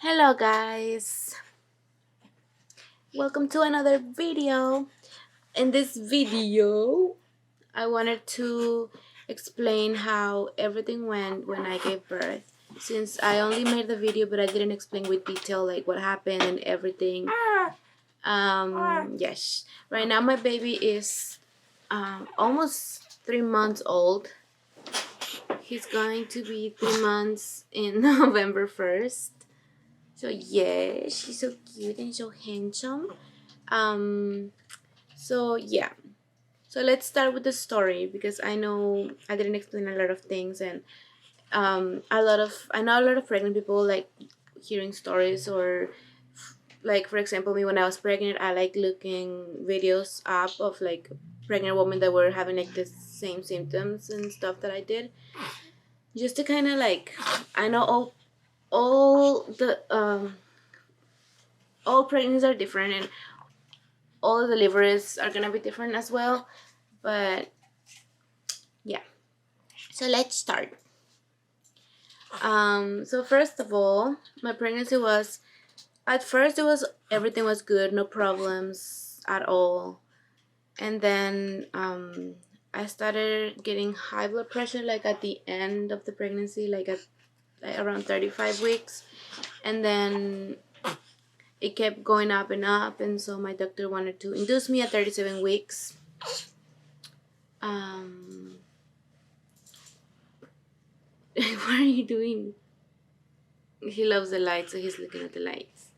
Hello guys, welcome to another video. In this video I wanted to explain how everything went when I gave birth, since I only made the video but I didn't explain with detail like what happened and everything. Yes, right now my baby is almost 3 months old. He's going to be 3 months in November 1st. So yeah, she's so cute and so handsome. Um, so yeah. So let's start with the story, because I know I didn't explain a lot of things, and I know a lot of pregnant people like hearing stories, or like for example me when I was pregnant, I like looking videos up of like pregnant women that were having like the same symptoms and stuff that I did, just to kind of like, I know all pregnancies are different, and all the deliveries are gonna be different as well. But yeah, so let's start. So first of all, my pregnancy was, at first it was, everything was good, no problems at all. And then I started getting high blood pressure like at the end of the pregnancy, like at like around 35 weeks. And then it kept going up and up, and so my doctor wanted to induce me at 37 weeks. What are you doing? He loves the lights, so he's looking at the lights.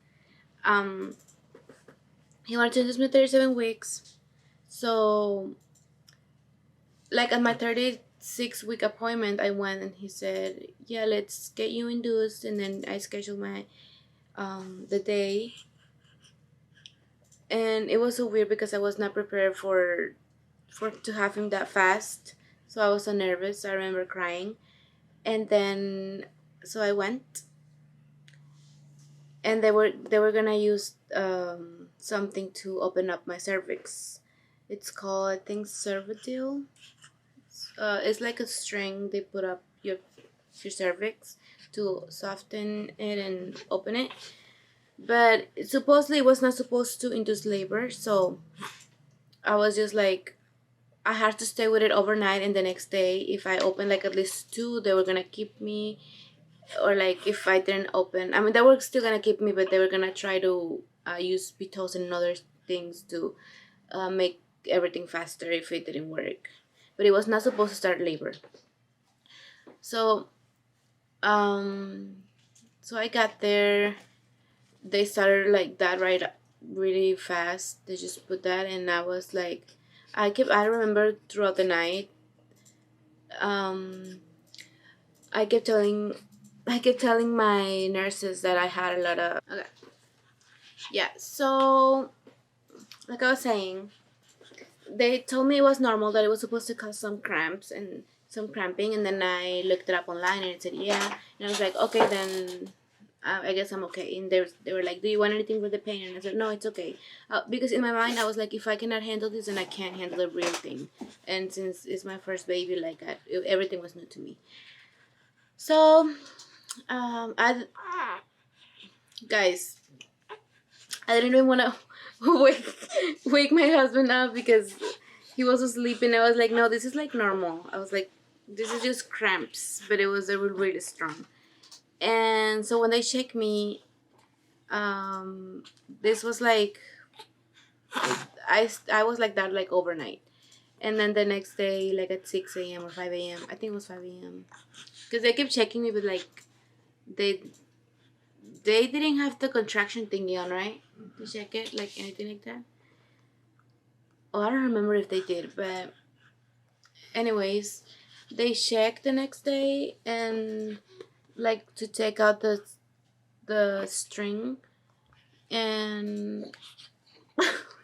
He wanted to induce me at 37 weeks. So, like at my 36-week appointment, I went and he said, "Yeah, let's get you induced." And then I scheduled my the day, and it was so weird because I was not prepared for to have him that fast. So I was so nervous. I remember crying, and then so I went, and they were gonna use something to open up my cervix. It's called, I think, Cervidil. It's like a string they put up your cervix to soften it and open it. But supposedly it was not supposed to induce labor, so I was just like, I had to stay with it overnight, and the next day, if I opened like at least two, they were gonna keep me. Or like if I didn't open, I mean, they were still gonna keep me, but they were gonna try to use Pitocin and other things to make everything faster if it didn't work. But it was not supposed to start labor. So, um, so I got there. They started like that right really fast. They just put that, and I was like, I remember throughout the night, um, I kept telling my nurses that I had a lot of, okay. Yeah, so like I was saying, they told me it was normal, that it was supposed to cause some cramps and some cramping, and then I looked it up online and it said yeah, and I was like, okay, then I guess I'm okay. And they were like, do you want anything for the pain? And I said, no, it's okay, because in my mind I was like, if I cannot handle this, then I can't handle the real thing. And since it's my first baby, like everything was new to me. So I guys, I didn't even want to wake my husband up because he was asleep, and I was like, no, this is like normal. I was like, this is just cramps, but it was really strong. And so when they checked me, this was like, I was like that like overnight. And then the next day, like at 6 a.m. or 5 a.m., I think it was 5 a.m. Because they kept checking me, but like, they didn't have the contraction thingy on, right? To check it, like anything like that. Oh, I don't remember if they did, but anyways, they checked the next day, and like to take out the string, and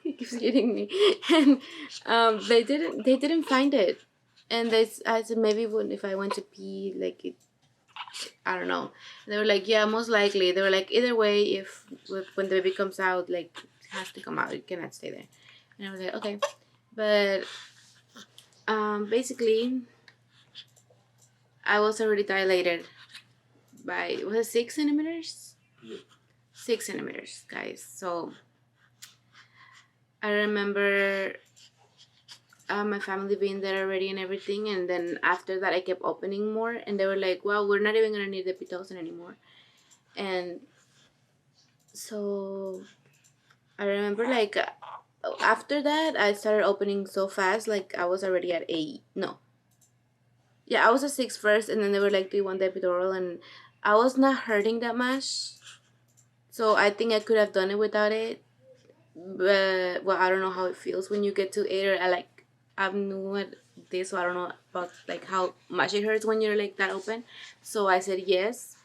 he keeps hitting me, and they didn't find it, and I said maybe if I went to pee, like it, I don't know. And they were like, yeah, most likely. They were like, either way, if when the baby comes out, like it has to come out, it cannot stay there. And I was like, okay, but basically, I was already dilated by, was it 6 centimeters? 6 centimeters, guys. So I remember my family being there already and everything, and then after that I kept opening more, and they were like, well, we're not even gonna need the Pitocin anymore. And so I remember like after that I started opening so fast, like I was already at 8. No, yeah, I was at 6 first, and then they were like, do you want the epidural? And I was not hurting that much, so I think I could have done it without it. But well, I don't know how it feels when you get to 8. Or I'm new at this, so I don't know about like how much it hurts when you're like that open. So I said yes.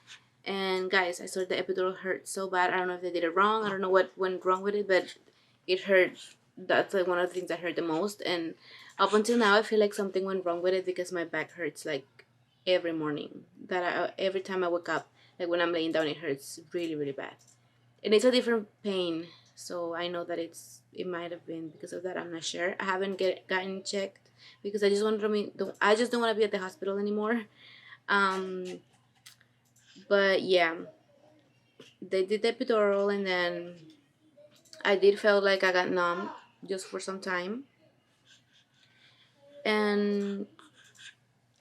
And guys, I saw the epidural hurt so bad. I don't know if they did it wrong. I don't know what went wrong with it, but it hurt. That's like one of the things that hurt the most. And up until now, I feel like something went wrong with it because my back hurts like every morning. Every time I wake up, like when I'm laying down, it hurts really, really bad. And it's a different pain, so I know that it might have been because of that. I'm not sure. I haven't gotten checked because I just I just don't want to be at the hospital anymore. Um, but yeah, they did the epidural, and then I did feel like I got numb just for some time. And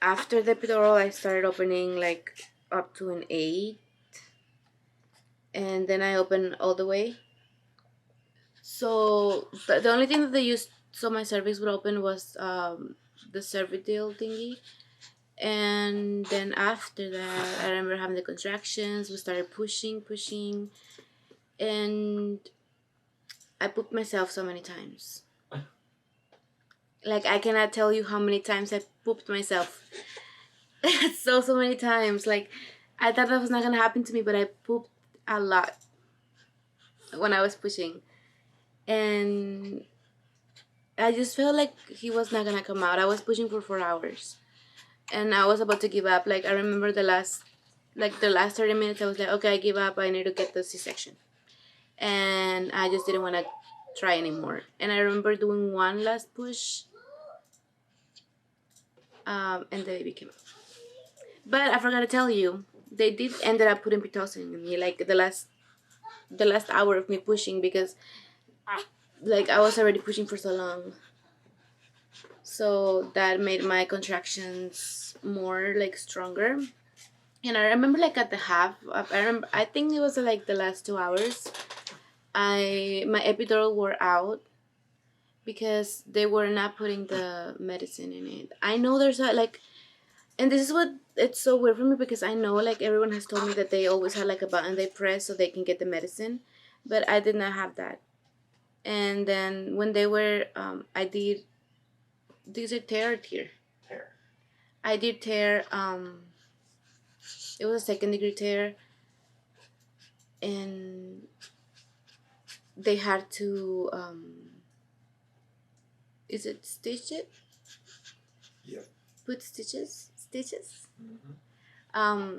after the epidural, I started opening like up to an 8, and then I opened all the way. So the only thing that they used so my cervix would open was the cervical thingy. And then after that, I remember having the contractions. We started pushing, and I pooped myself so many times. Like, I cannot tell you how many times I pooped myself. So many times. Like, I thought that was not gonna happen to me, but I pooped a lot when I was pushing. And I just felt like he was not gonna come out. I was pushing for 4 hours, and I was about to give up. Like, I remember the last 30 minutes, I was like, okay, I give up. I need to get the C-section, and I just didn't want to try anymore. And I remember doing one last push, and the baby came out. But I forgot to tell you, they did ended up putting Pitocin in me, like the last hour of me pushing, because like I was already pushing for so long. So that made my contractions more like stronger. And I remember like at the half, I think it was like the last 2 hours, my epidural wore out because they were not putting the medicine in it. I know there's a like, and this is what it's so weird for me, because I know like everyone has told me that they always have like a button they press so they can get the medicine, but I did not have that. And then when they were, I did. These are tear or tear. Tear. I did tear. It was a second-degree tear, and they had to. Is it stitch it? Yeah. Put stitches. Mm-hmm.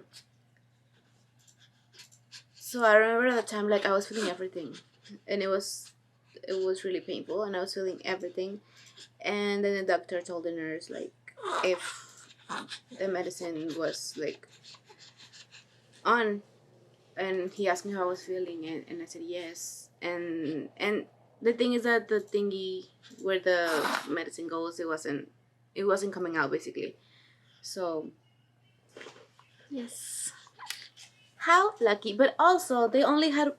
So I remember at the time, like I was feeling everything, and it was really painful, and I was feeling everything. And then the doctor told the nurse like if the medicine was like on, and he asked me how I was feeling, and I said yes. And the thing is that the thingy where the medicine goes, it wasn't coming out basically. So yes, how lucky. But also they only had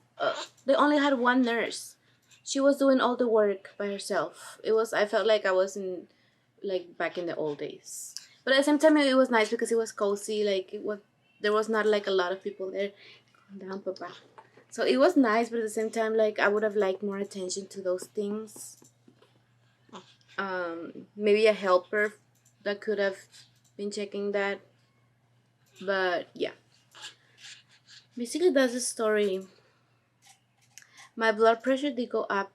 one nurse. She was doing all the work by herself. I felt like I was in like back in the old days. But at the same time, it was nice because it was cozy. Like there was not like a lot of people there. Calm down, Papa. So it was nice, but at the same time, like I would have liked more attention to those things. Maybe a helper that could have been checking that. But yeah, basically that's the story. My blood pressure did go up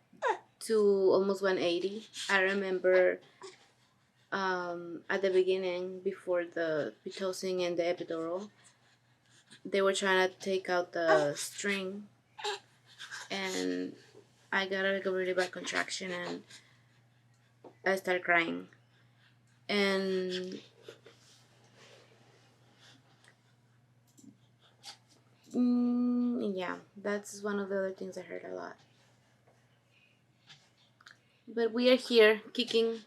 to almost 180. I remember at the beginning, before the Pitocin and the epidural, they were trying to take out the string, and I got like a really bad contraction, and I started crying. And Yeah, that's one of the other things I heard a lot. But we are here kicking.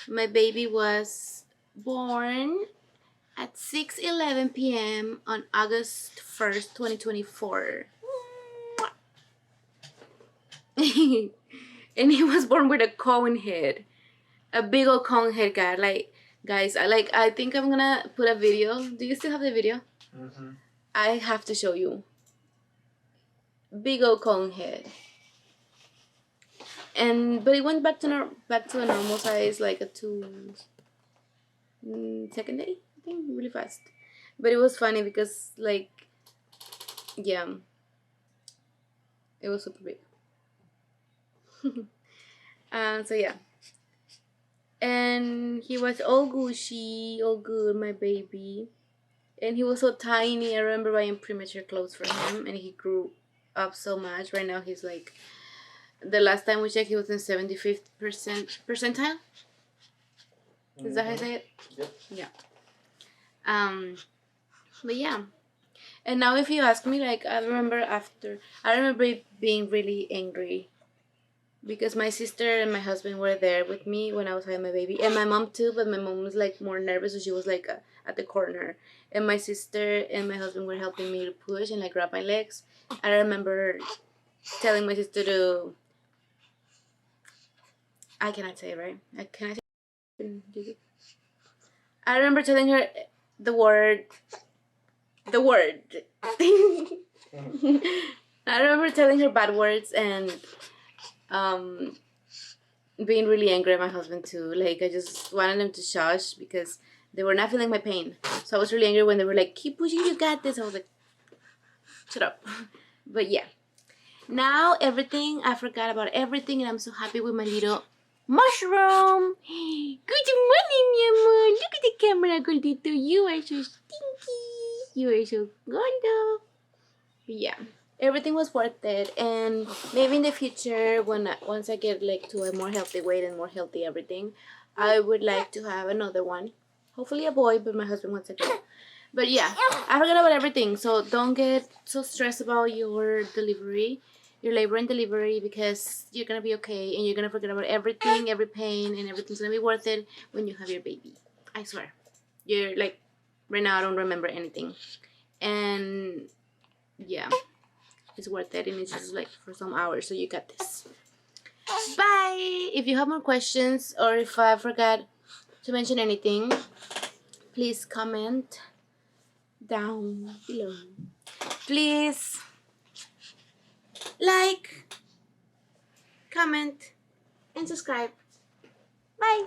My baby was born at 6:11 p.m. on August 1st, 2024. And he was born with a cone head. A big old cone head, guy. Like, guys, I think I'm gonna put a video. Do you still have the video? Mm-hmm. I have to show you. Big old cone head. But it went back to a normal size like a 2 second day, I think, really fast. But it was funny because, like, yeah, it was super big. So yeah, and he was all gushy, all good, my baby. And he was so tiny. I remember buying premature clothes for him, and he grew up so much. Right now he's like, the last time we checked, he was in 75th percentile. Is that how I say it? Yep. Yeah. But yeah. And now if you ask me, like, I remember being really angry because my sister and my husband were there with me when I was having my baby, and my mom too, but my mom was like more nervous, so she was like at the corner, and my sister and my husband were helping me to push and like grab my legs. I remember telling my sister to, I cannot say it right. Can I say? I remember telling her the word. I remember telling her bad words and being really angry at my husband too. Like, I just wanted them to shush because they were not feeling my pain. So I was really angry when they were like, keep pushing, you got this. I was like, shut up. But yeah. Now I forgot about everything, and I'm so happy with my little mushroom. Good morning, mi amor. Look at the camera, Gordito. You are so stinky. You are so gondo. Yeah, everything was worth it, and maybe in the future, once I get like to a more healthy weight and more healthy everything, I would like to have another one. Hopefully a boy, but my husband wants a girl. But yeah, I forgot about everything, so don't get so stressed about your delivery, your labor and delivery, because you're gonna be okay, and you're gonna forget about everything, every pain, and everything's gonna be worth it when you have your baby. I swear. You're like, right now I don't remember anything, and yeah, it's worth it, and it's just like for some hours, so you got this. Bye. If you have more questions, or if I forgot to mention anything, please comment down below. Please like, comment, and subscribe. Bye.